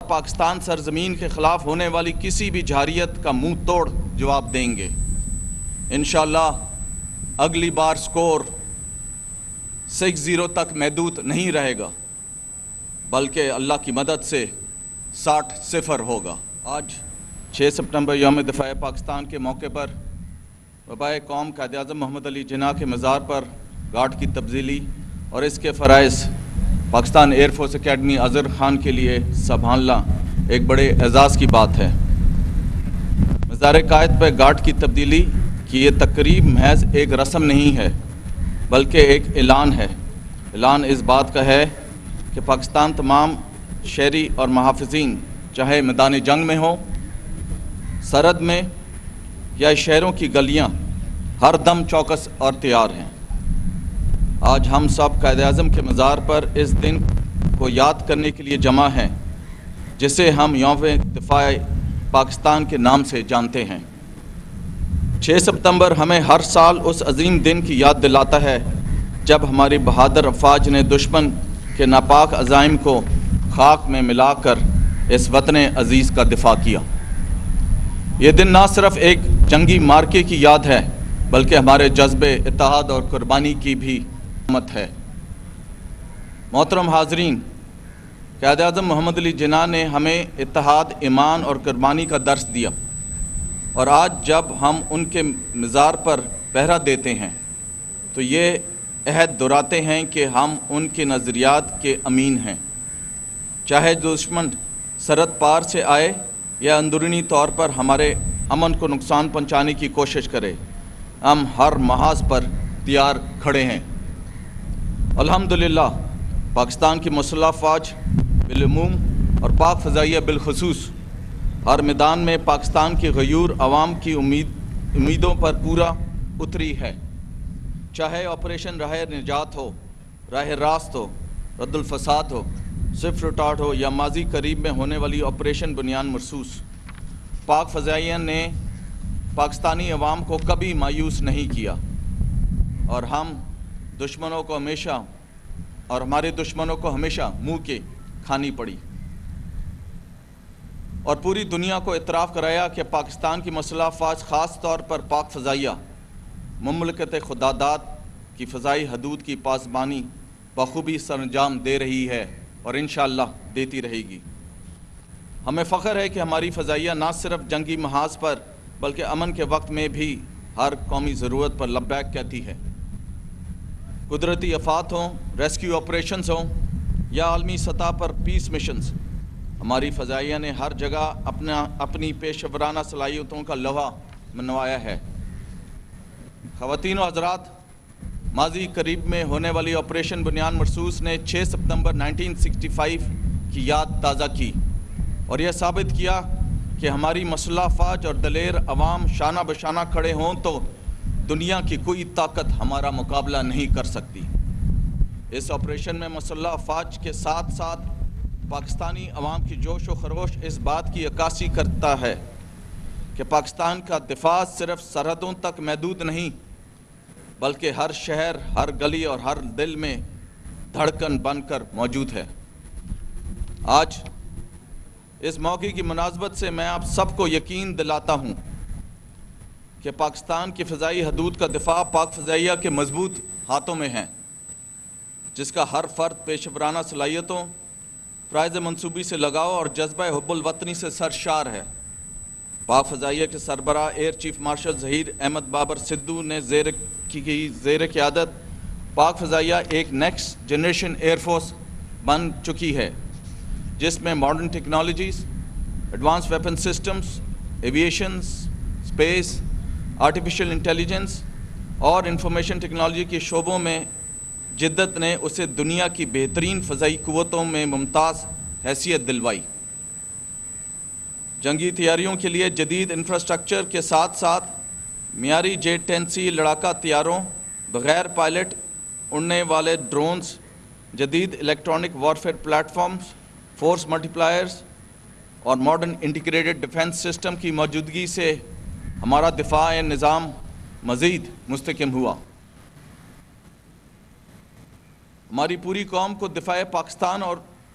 پاکستان سرزمین کے خلاف ہونے والی کسی بھی جارحیت کا منہ توڑ جواب دیں گے۔ انشاءاللہ اگلی بار سکور 6-0 تک محدود نہیں رہے گا، بلکہ اللہ کی مدد سے 60-0 ہوگا۔ آج 6 ستمبر یوم دفاع پاکستان کے موقع پر وبائے قوم قائد اعظم محمد علی جناح کے مزار پر گارڈ کی تبدیلی اور اس کے فرائض Pakistan air force academy Azhar Khan کے لیے سنبھالنا ایک بڑے اعزاز کی بات ہے۔ مزار قائد پر گارڈ کی تبدیلی کی یہ تقریب محض ایک رسم نہیں ہے، بلکہ ایک اعلان ہے۔ اعلان اس بات کا ہے کہ پاکستان تمام شہری اور محافظین، چاہے میدان جنگ میں ہوں، سرحد میں یا شہروں کی گلیاں، ہر دم چوکس اور تیار ہیں۔ آج ہم سب قائد اعظم کے مزار پر اس دن کو یاد کرنے کے لیے جمع ہیں، جسے ہم یوم دفاع پاکستان کے نام سے جانتے ہیں۔ 6 ستمبر ہمیں ہر سال اس عظیم دن کی یاد دلاتا ہے جب ہماری بہادر افواج نے دشمن کے ناپاک عزائم کو خاک میں ملا کر اس وطن عزیز کا دفاع کیا۔ یہ دن نہ صرف ایک جنگی معرکے کی یاد ہے، بلکہ ہمارے جذبے اتحاد اور قربانی کی بھی علامت ہے۔ محترم حاضرین، قائد اعظم محمد علی جناح نے ہمیں اتحاد، ایمان اور قربانی کا درس دیا، اور آج جب ہم ان کے مزار پر پہرا دیتے ہیں تو یہ عہد دہراتے ہیں کہ ہم ان کے نظریات کے امین ہیں۔ چاہے دشمن سرحد پار سے آئے یا اندرونی طور پر ہمارے امن کو نقصان پہنچانے کی کوشش کرے، ہم ہر محاذ پر تیار کھڑے ہیں۔ الحمدللہ پاکستان کی مسلح افواج بالعموم اور پاک فضائیہ بالخصوص ہر میدان میں پاکستان کی غیور عوام کی امیدوں پر پورا اتری ہے۔ چاہے آپریشن راہ نجات ہو، راہ راست ہو، رد الفساد ہو، سوئفٹ ریٹارٹ ہو یا ماضی قریب میں ہونے والی آپریشن بنیان مرصوص، پاک فضائیہ نے پاکستانی عوام کو کبھی مایوس نہیں کیا، اور دشمنوں کو ہمیشہ ہمارے دشمنوں کو ہمیشہ منہ کے کھانی پڑی، اور پوری دنیا کو اعتراف کرایا کہ پاکستان کی مسلح افواج، خاص طور پر پاک فضائیہ، مملکت خداداد کی فضائی حدود کی پاسبانی بخوبی سر انجام دے رہی ہے اور انشاءاللہ دیتی رہے گی۔ ہمیں فخر ہے کہ ہماری فضائیہ نہ صرف جنگی محاذ پر بلکہ امن کے وقت میں بھی ہر قومی ضرورت پر لبیک کہتی ہے۔ قدرتی آفات ہوں، ریسکیو آپریشنز ہوں یا عالمی سطح پر پیس مشنز، ہماری فضائیہ نے ہر جگہ اپنی پیشہ ورانہ صلاحیتوں کا لوحہ منوایا ہے۔ خواتین و حضرات، ماضی قریب میں ہونے والی آپریشن بنیان مرصوص نے 6 ستمبر 1965 کی یاد تازہ کی اور یہ ثابت کیا کہ ہماری مسلح افواج اور دلیر عوام شانہ بشانہ کھڑے ہوں تو دنیا کی کوئی طاقت ہمارا مقابلہ نہیں کر سکتی۔ اس آپریشن میں مسلح افواج کے ساتھ ساتھ پاکستانی عوام کی جوش و خروش اس بات کی عکاسی کرتا ہے کہ پاکستان کا دفاع صرف سرحدوں تک محدود نہیں، بلکہ ہر شہر، ہر گلی اور ہر دل میں دھڑکن بن کر موجود ہے۔ آج اس موقع کی مناسبت سے میں آپ سب کو یقین دلاتا ہوں کہ پاکستان کی فضائی حدود کا دفاع پاک فضائیہ کے مضبوط ہاتھوں میں ہے، جس کا ہر فرد پیشہ ورانہ صلاحیتوں، فرائض منصوبی سے لگاؤ اور جذبہ حب الوطنی سے سرشار ہے۔ پاک فضائیہ کے سربراہ air chief marshal Zaheer Ahmed Babar Sidhu نے زیر قیادت پاک فضائیہ ایک نیکسٹ جنریشن ایئر فورس بن چکی ہے، جس میں modern technologies, advance weapon systems, aviations, space, artificial intelligence اور انفارمیشن ٹیکنالوجی کے شعبوں میں جدت نے اسے دنیا کی بہترین فضائی قوتوں میں ممتاز حیثیت دلوائی۔ جنگی تیاریوں کے لیے جدید انفراسٹرکچر کے ساتھ ساتھ معیاری J-10C لڑاکا طیاروں، بغیر پائلٹ اڑنے والے ڈرونز، جدید electronic warfare platforms, force multipliers اور ماڈرن انٹیگریٹڈ ڈیفنس سسٹم کی موجودگی سے ہمارا دفاع نظام مزید مستحکم ہوا۔ ہماری پوری قوم کو دفاع پاکستان اور